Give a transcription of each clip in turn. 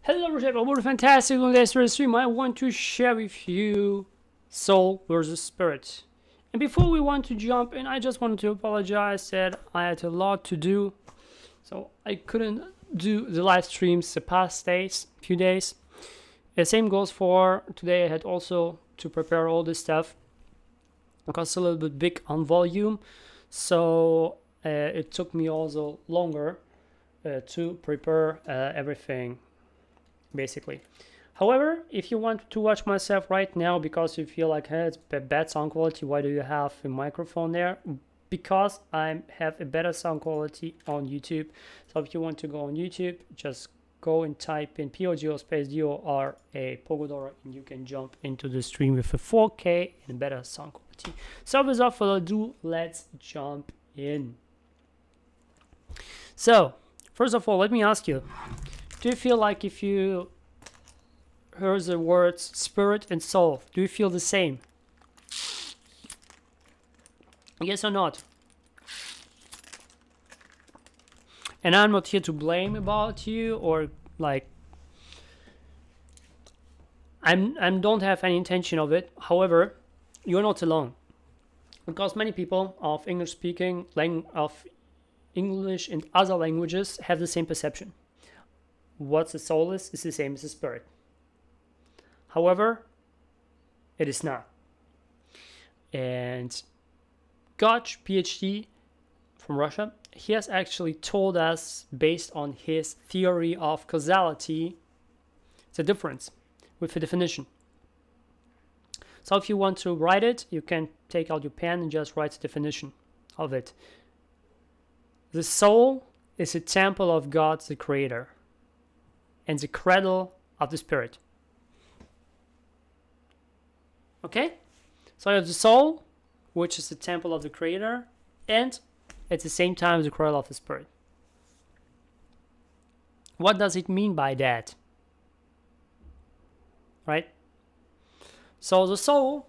Hello, Reshaper. What a fantastic on this stream. I want to share with you soul versus spirit. And before we want to jump in, I just wanted to apologize that I had a lot to do, so I couldn't do the live streams the past few days. The same goes for today. I had also to prepare all this stuff because it's a little bit big on volume, so it took me also longer to prepare everything, basically. However, if you want to watch myself right now because you feel like, hey, it's bad sound quality, why do you have a microphone there? Because I have a better sound quality on YouTube. So if you want to go on YouTube, just go and type in pogodora space DORA pogodora, and you can jump into the stream with a 4K and better sound quality. So without further ado, let's jump in. So first of all, let me ask you, do you feel like if you heard the words spirit and soul, do you feel the same? Yes or not? And I'm not here to blame about you, or like I don't have any intention of it. However, you're not alone, because many people of English speaking of English and other languages have the same perception. What the soul is the same as the spirit. However, it is not. And Gotch, PhD from Russia, he has actually told us, based on his theory of causality, the difference with the definition. So if you want to write it, you can take out your pen and just write the definition of it. The soul is a temple of God, the Creator, and the cradle of the spirit. Okay? So you have the soul, which is the temple of the Creator, and at the same time the cradle of the spirit. What does it mean by that? Right? So the soul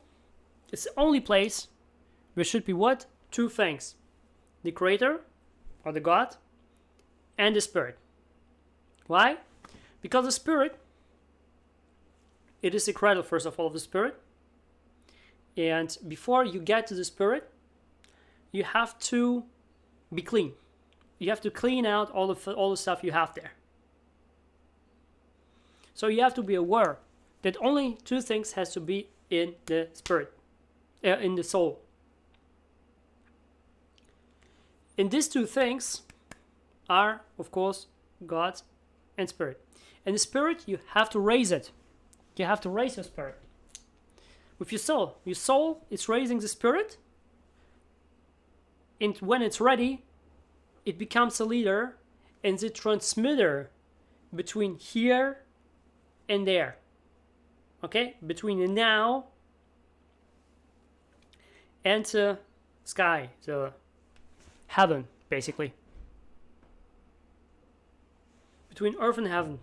is the only place where should be what? Two things. The Creator, or the God, and the spirit. Why? Because the spirit, it is the cradle, first of all, of the spirit. And before you get to the spirit, you have to be clean. You have to clean out all the stuff you have there. So you have to be aware that only two things has to be in the spirit, in the soul. And these two things are, of course, God and spirit. And the spirit, you have to raise it. You have to raise your spirit. With your soul is raising the spirit. And when it's ready, it becomes a leader and the transmitter between here and there. Okay? Between the now and the sky, the heaven, basically. Between earth and heaven.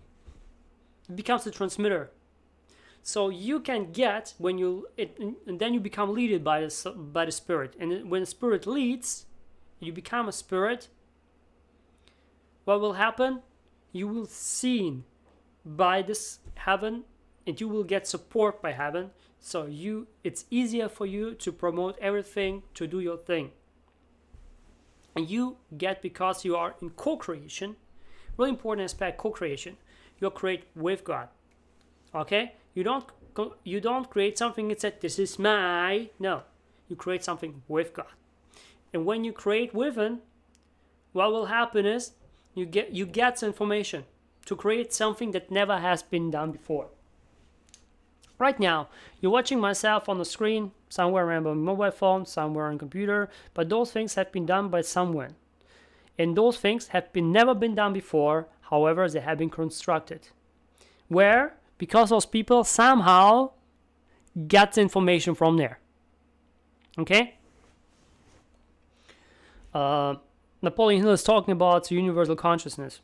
It becomes the transmitter. So you can get and then you become led by the spirit. And when the spirit leads, you become a spirit. What will happen? You will seen by this heaven, and you will get support by heaven. So it's easier for you to promote everything, to do your thing. And you get, because you are in co-creation, really important aspect, co-creation. You create with God. Okay? You don't create something and say, this is my. No. You create something with God. And when you create with Him, what will happen is you get information to create something that never has been done before. Right now, you're watching myself on the screen, somewhere around a mobile phone, somewhere on a computer, but those things have been done by someone. And those things have never been done before, however, they have been constructed. Where? Because those people somehow get the information from there. Okay? Napoleon Hill is talking about universal consciousness.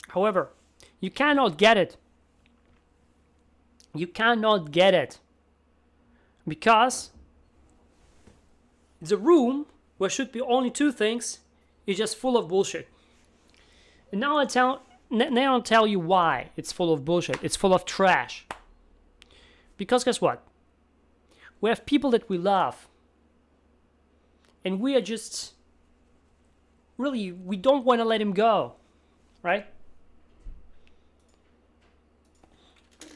However, you cannot get it. You cannot get it. Because the room where should be only two things is just full of bullshit. And now now I'll tell you why it's full of bullshit. It's full of trash. Because guess what? We have people that we love. And we are just... Really, we don't want to let him go. Right?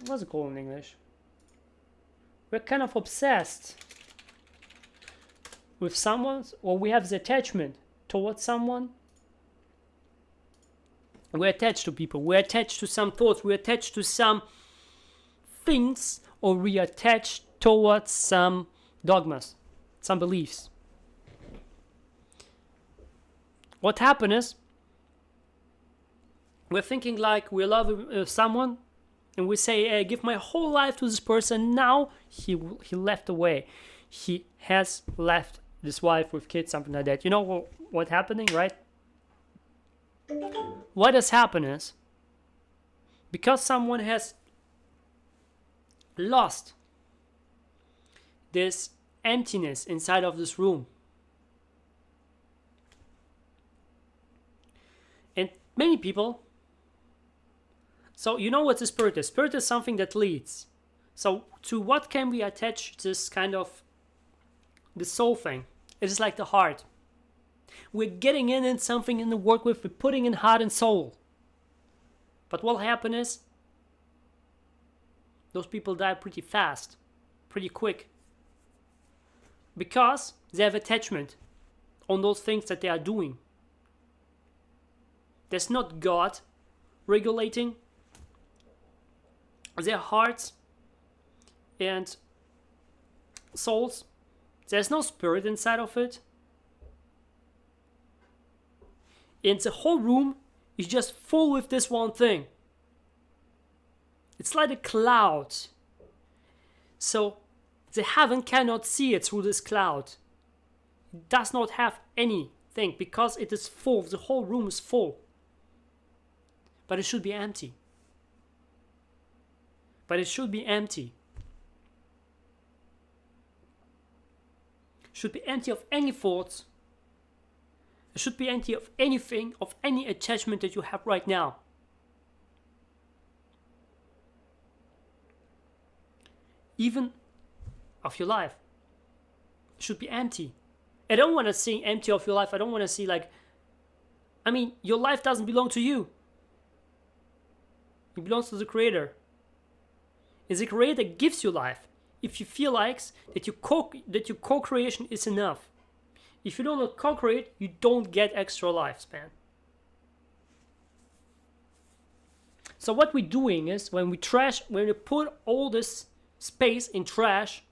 What's it called in English? We're kind of obsessed with someone, or we have the attachment towards someone. We're attached to people. We're attached to some thoughts. We're attached to some things, or we are attached towards some dogmas, some beliefs. What happens is, we're thinking like we love someone, and we say, hey, I give my whole life to this person. Now he left away. He has left this wife with kids, something like that. You know what's happening, right? What has happened is, because someone has lost this emptiness inside of this room, and many people, so you know what the spirit is? Spirit is something that leads. So to what can we attach this kind of the soul thing? It is like the heart. We're getting in something in the work with, we're putting in heart and soul. But what will happen is, those people die pretty fast, pretty quick. Because they have attachment on those things that they are doing. There's not God regulating their hearts and souls. There's no spirit inside of it. And the whole room is just full with this one thing. It's like a cloud. So the heaven cannot see it through this cloud. It does not have anything because it is full. The whole room is full. But it should be empty. But it should be empty. It should be empty of any thoughts. It should be empty of anything, of any attachment that you have right now. Even of your life. It should be empty. I don't want to say empty of your life. I don't want to see your life doesn't belong to you. It belongs to the Creator. It's the Creator that gives you life. If you feel like that your co-creation is enough. If you don't co-create, you don't get extra lifespan. So what we're doing is, when we put all this space in trash,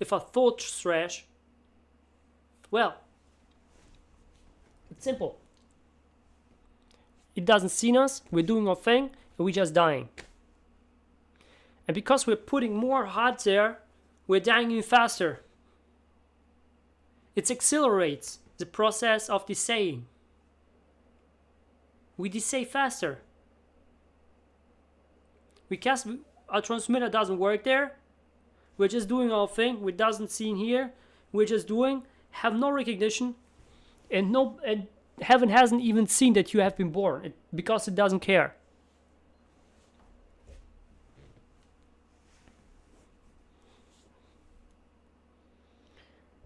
if a thought trash, well, it's simple. It doesn't see us, we're doing our thing, and we're just dying. And because we're putting more heart there, we're dying even faster. It accelerates the process of decaying. We decay faster. Because our transmitter doesn't work there, we're just doing our thing, we doesn't see in here, we're just doing, have no recognition, and heaven hasn't even seen that you have been born, because it doesn't care.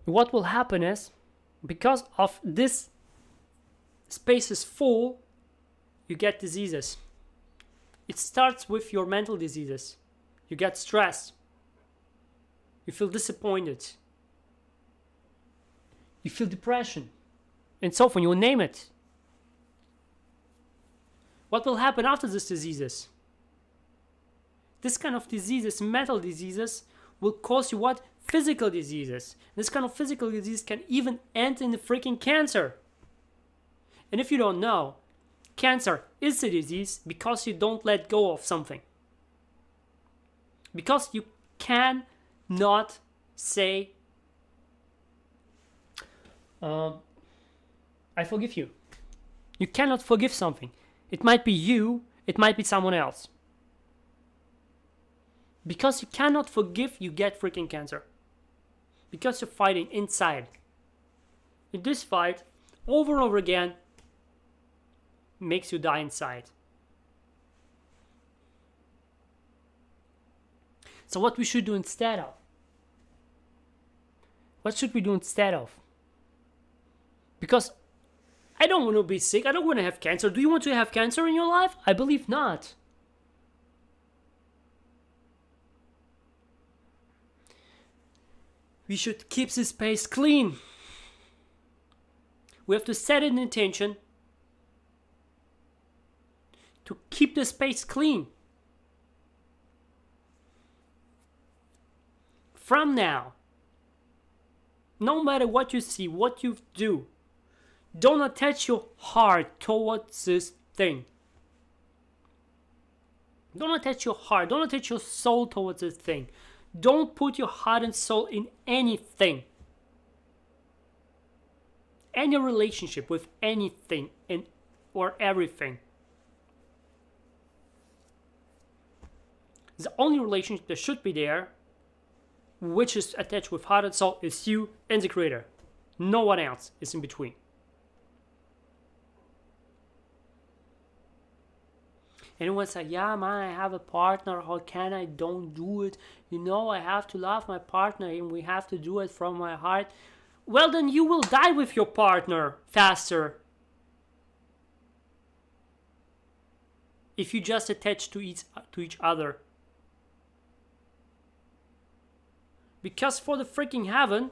What will happen is, because of this space is full, you get diseases. It starts with your mental diseases. You get stressed. You feel disappointed. You feel depression. And so on, you will name it. What will happen after these diseases? This kind of diseases, mental diseases, will cause you what? Physical diseases. This kind of physical disease can even end in the freaking cancer. And if you don't know, cancer is a disease because you don't let go of something. Because you cannot say, I forgive you. You cannot forgive something. It might be you, it might be someone else. Because you cannot forgive, you get freaking cancer. Because you're fighting inside. And this fight, over and over again, makes you die inside. So what we should do instead of? What should we do instead of? Because I don't want to be sick. I don't want to have cancer. Do you want to have cancer in your life? I believe not. We should keep the space clean. We have to set an intention to keep the space clean. From now, no matter what you see, what you do, don't attach your heart towards this thing. Don't attach your heart, don't attach your soul towards this thing. Don't put your heart and soul in anything. Any relationship with anything or everything. The only relationship that should be there, which is attached with heart and soul, is you and the Creator. No one else is in between. Anyone say, yeah, man, I have a partner. How can I don't do it? You know, I have to love my partner and we have to do it from my heart. Well, then you will die with your partner faster. If you just attach to each other. Because for the freaking heaven,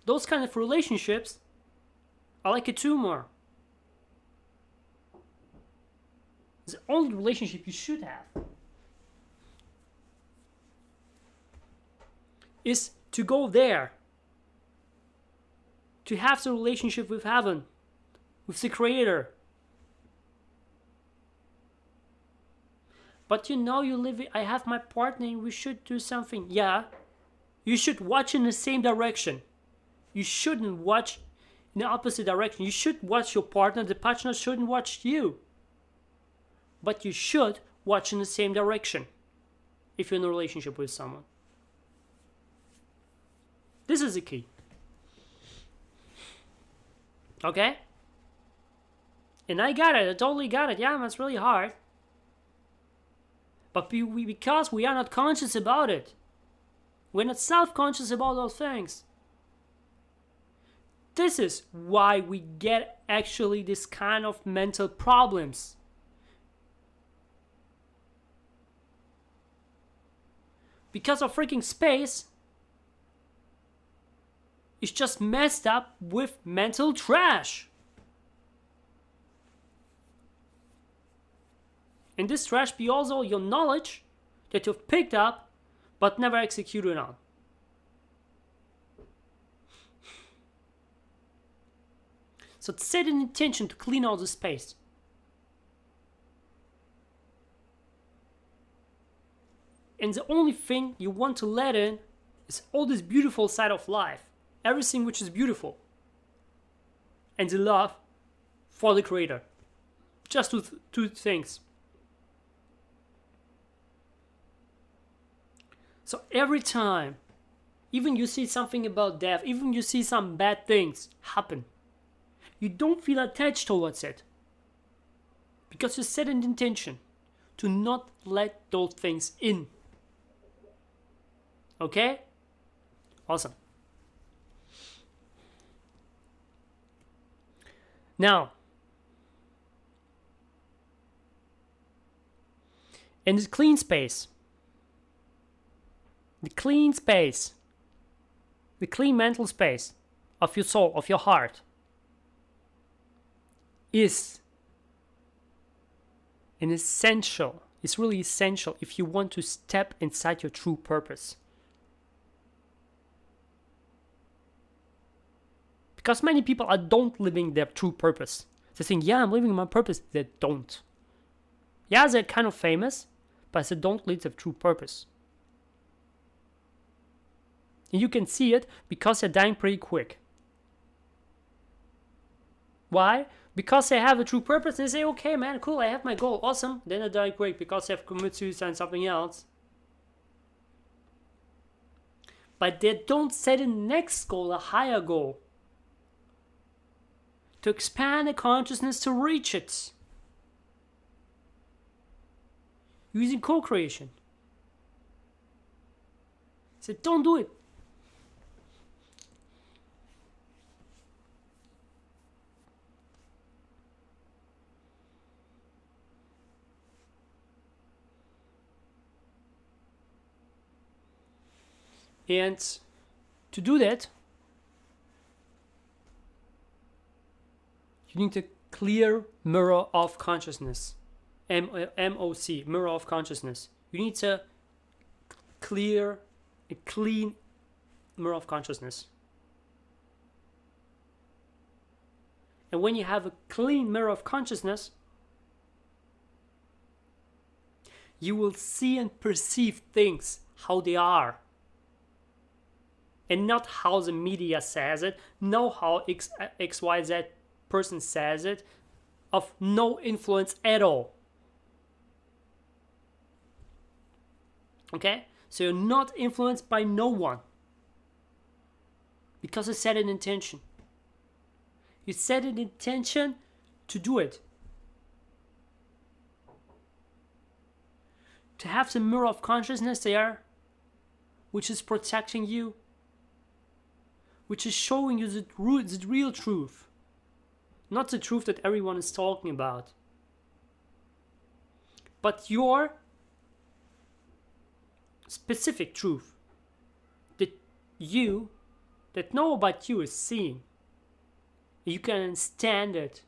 those kind of relationships are like a tumor. It's the only relationship you should have is to go there, to have the relationship with heaven, with the Creator. But you know, I have my partner and we should do something. Yeah, you should watch in the same direction. You shouldn't watch in the opposite direction. You should watch your partner. The partner shouldn't watch you. But you should watch in the same direction if you're in a relationship with someone. This is the key. Okay? And I got it. I totally got it. Yeah, it's really hard. But because we are not conscious about it. We're not self-conscious about those things. This is why we get actually this kind of mental problems. Because our freaking space is just messed up with mental trash. And this trash be also your knowledge that you've picked up but never executed on. So set an intention to clean out the space. And the only thing you want to let in is all this beautiful side of life. Everything which is beautiful. And the love for the Creator. Just two things. So every time, even you see something about death, even you see some bad things happen, you don't feel attached towards it. Because you set an intention to not let those things in. Okay? Awesome. Now, in this clean space, the clean mental space of your soul, of your heart, is it's really essential if you want to step inside your true purpose. Because many people don't living their true purpose. They think, yeah, I'm living my purpose. They don't. Yeah, they're kind of famous, but they don't live their true purpose. And you can see it because they're dying pretty quick. Why? Because they have a true purpose and they say, okay, man, cool, I have my goal, awesome. Then they die quick because they have committed suicide and something else. But they don't set a next goal, a higher goal. To expand the consciousness to reach it. using co-creation. He said, don't do it. And to do that, you need a clear mirror of consciousness. MOC, mirror of consciousness. You need a clean mirror of consciousness. And when you have a clean mirror of consciousness, you will see and perceive things how they are. And not how the media says it, not how XYZ person says it, of no influence at all. Okay? So you're not influenced by no one. Because you set an intention. You set an intention to do it. To have the mirror of consciousness there, which is protecting you, which is showing you the real truth. Not the truth that everyone is talking about. But your specific truth that know about you is seeing. You can understand it.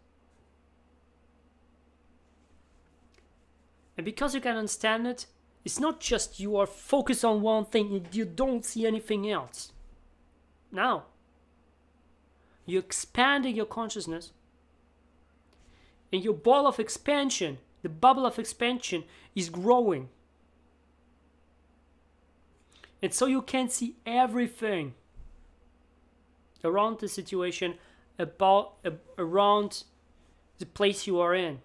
And because you can understand it, it's not just you are focused on one thing and you don't see anything else. Now, you're expanding your consciousness, and your ball of expansion, the bubble of expansion, is growing. And so you can see everything around the situation, around the place you are in.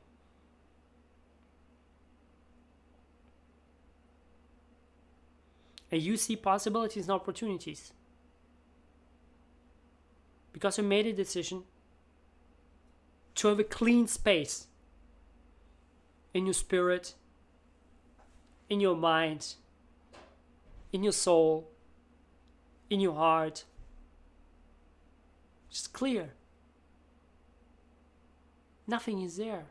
And you see possibilities and opportunities. Because you made a decision to have a clean space in your spirit, in your mind, in your soul, in your heart. Just clear. Nothing is there.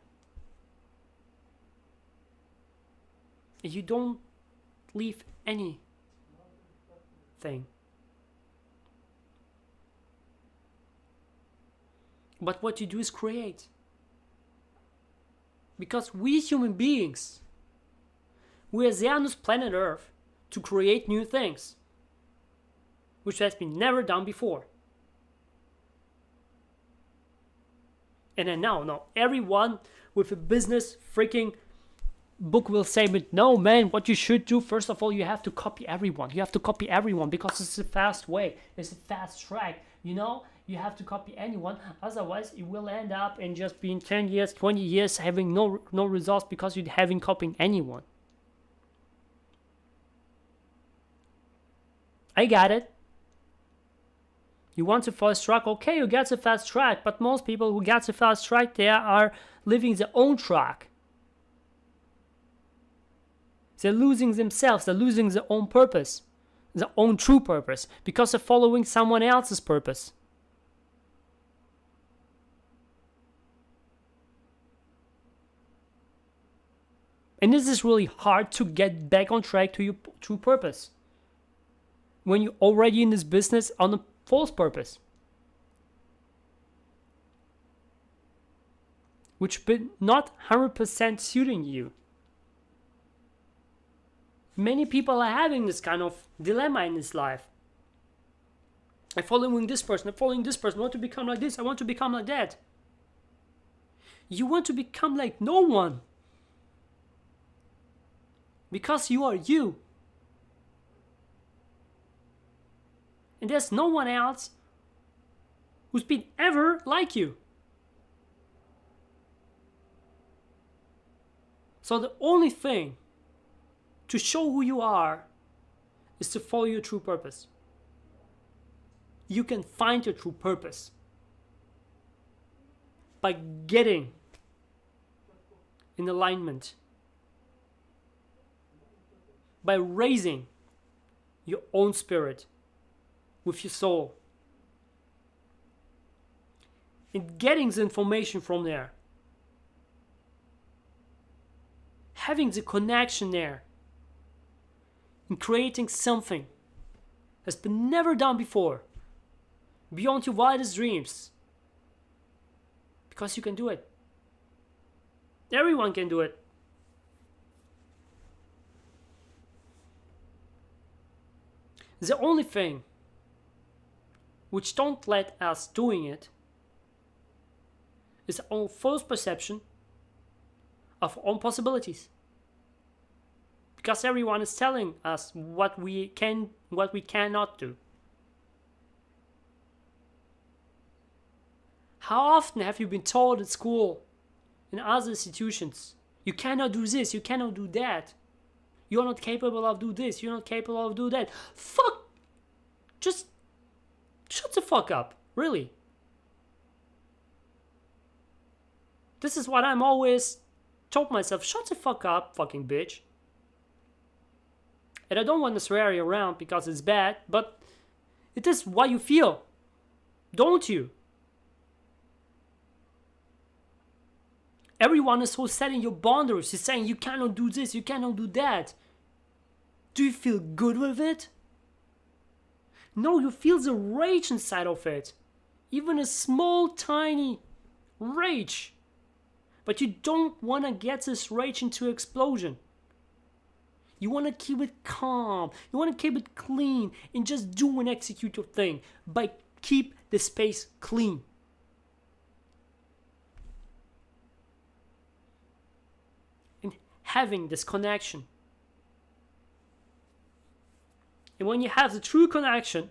And you don't leave anything. But what you do is create. Because we human beings, we are there on this planet Earth to create new things, which has been never done before. And then now everyone with a business freaking book will say, but no man, what you should do, first of all, you have to copy everyone. You have to copy everyone because it's a fast way. It's a fast track, you know? You have to copy anyone, otherwise you will end up in just being 10 years, 20 years having no results because you haven't copied anyone. I got it. You want a fast track? Okay, you get a fast track, but most people who get a fast track, they are living their own track. They're losing themselves, they're losing their own purpose, their own true purpose, because they're following someone else's purpose. And this is really hard to get back on track to your true purpose when you're already in this business on a false purpose, which been not 100% suiting you. Many people are having this kind of dilemma in this life. I'm following this person, I'm following this person, I want to become like this, I want to become like that. You want to become like no one. Because you are you. And there's no one else who's been ever like you. So the only thing to show who you are is to follow your true purpose. You can find your true purpose by getting in alignment by raising your own spirit with your soul and getting the information from there, having the connection there, and creating something that's been never done before, beyond your wildest dreams. Because you can do it. Everyone can do it. The only thing which don't let us doing it is our false perception of our own possibilities. Because everyone is telling us what we can, what we cannot do. How often have you been told at school, in other institutions, you cannot do this, you cannot do that. You're not capable of do this, you're not capable of do that. Fuck! Just shut the fuck up, really. This is what I'm always told myself, shut the fuck up, fucking bitch. And I don't want to swear you around because it's bad, but it is what you feel, don't you? Everyone is so setting your boundaries. He's saying you cannot do this, you cannot do that. Do you feel good with it? No, you feel the rage inside of it. Even a small, tiny rage. But you don't want to get this rage into explosion. You want to keep it calm. You want to keep it clean and just do and execute your thing. But keep the space clean. Having this connection. And when you have the true connection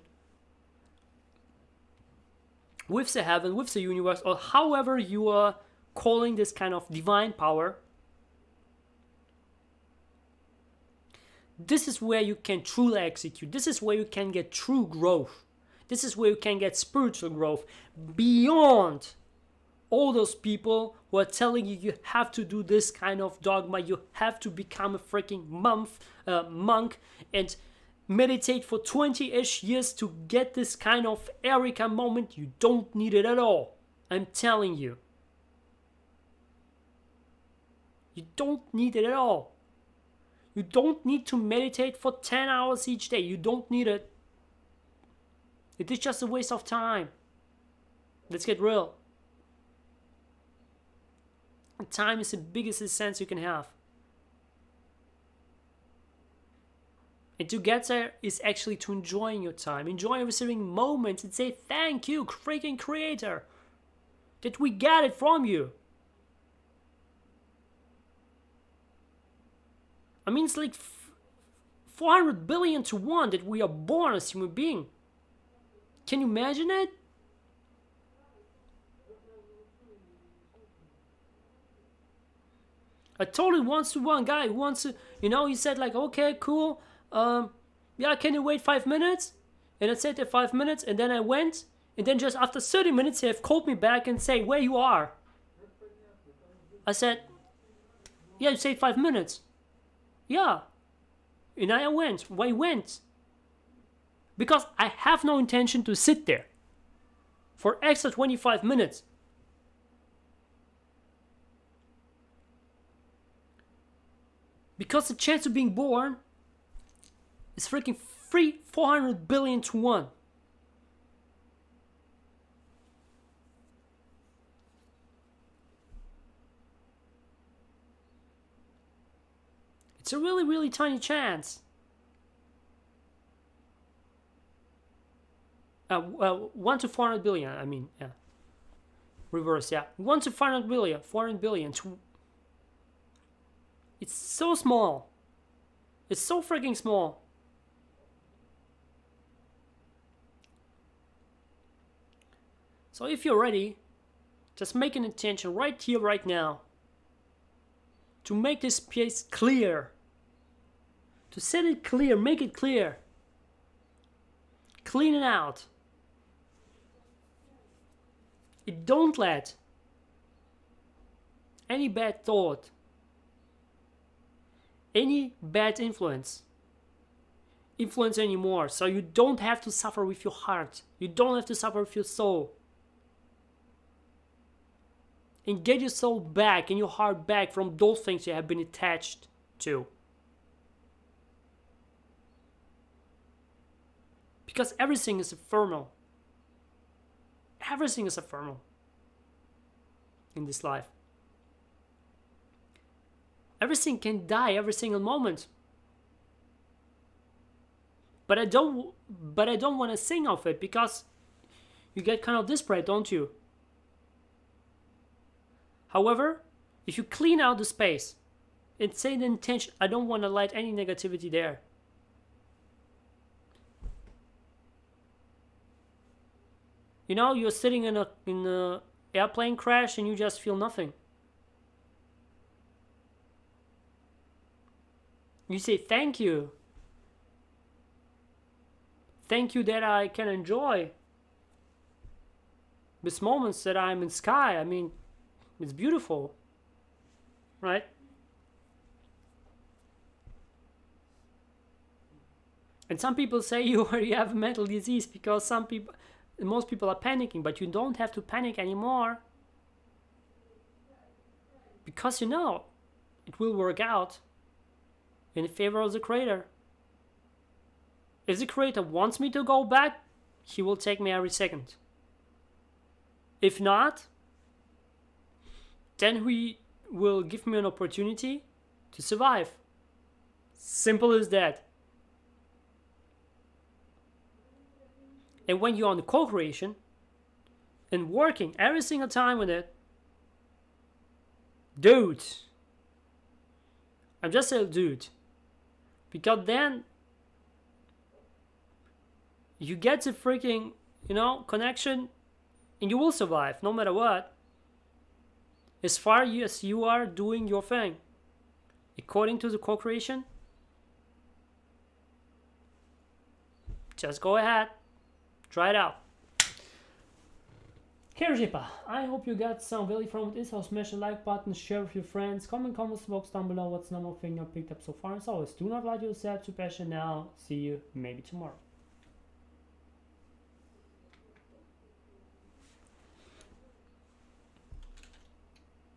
with the heaven, with the universe, or however you are calling this kind of divine power, this is where you can truly execute. This is where you can get true growth. This is where you can get spiritual growth beyond all those people who are telling you you have to do this kind of dogma, you have to become a freaking monk and meditate for 20-ish years to get this kind of eureka moment. You don't need it at all. I'm telling you. You don't need it at all. You don't need to meditate for 10 hours each day. You don't need it. It is just a waste of time. Let's get real. Time is the biggest sense you can have. And to get there is actually to enjoying your time, enjoying receiving moments and say thank you, freaking creator, that we got it from you. I mean, it's like 400 billion to 1 that we are born as human beings. Can you imagine it? I told it once to one guy who wants to, he said like, okay, cool. Yeah, can you wait 5 minutes? And I said 5 minutes, and then I went, and then just after 30 minutes, he have called me back and say, where you are? I said, yeah, you said 5 minutes. Yeah. And I went. Why went? Because I have no intention to sit there for extra 25 minutes. Because the chance of being born is freaking 400 billion to 1. It's a really, really tiny chance. 1 to 400 billion, I mean, yeah. Reverse, yeah. 1 to 400 billion, 400 billion. It's so small. It's so freaking small. So if you're ready, just make an intention right here, right now, to make this space clear. To set it clear, make it clear. Clean it out. Don't let any bad thought, any bad influence influence anymore. So you don't have to suffer with your heart. You don't have to suffer with your soul. And get your soul back and your heart back from those things you have been attached to. Because everything is ephemeral. Everything is ephemeral in this life. Everything can die every single moment. But I don't want to sing of it, because you get kind of desperate, don't you? However, if you clean out the space and say the intention, I don't want to let any negativity there. You know, you're sitting in a airplane crash and you just feel nothing. You say, thank you. Thank you that I can enjoy these moments that I'm in sky. I mean, it's beautiful, right? And some people say you have a mental disease because most people are panicking, but you don't have to panic anymore, because you know it will work out in favor of the creator. If the creator wants me to go back, he will take me every second. If not, then he will give me an opportunity to survive. Simple as that. And when you're on the co-creation and working every single time with it, dude, I'm just saying dude, because then you get the freaking, connection, and you will survive no matter what, as far as you are doing your thing according to the co-creation. Just go ahead, try it out. Here, Jipa, I hope you got some value from this. So smash the like button, share with your friends, comment box down below what's the number thing you picked up so far. As always, do not lie to yourself, to passion now. See you maybe tomorrow.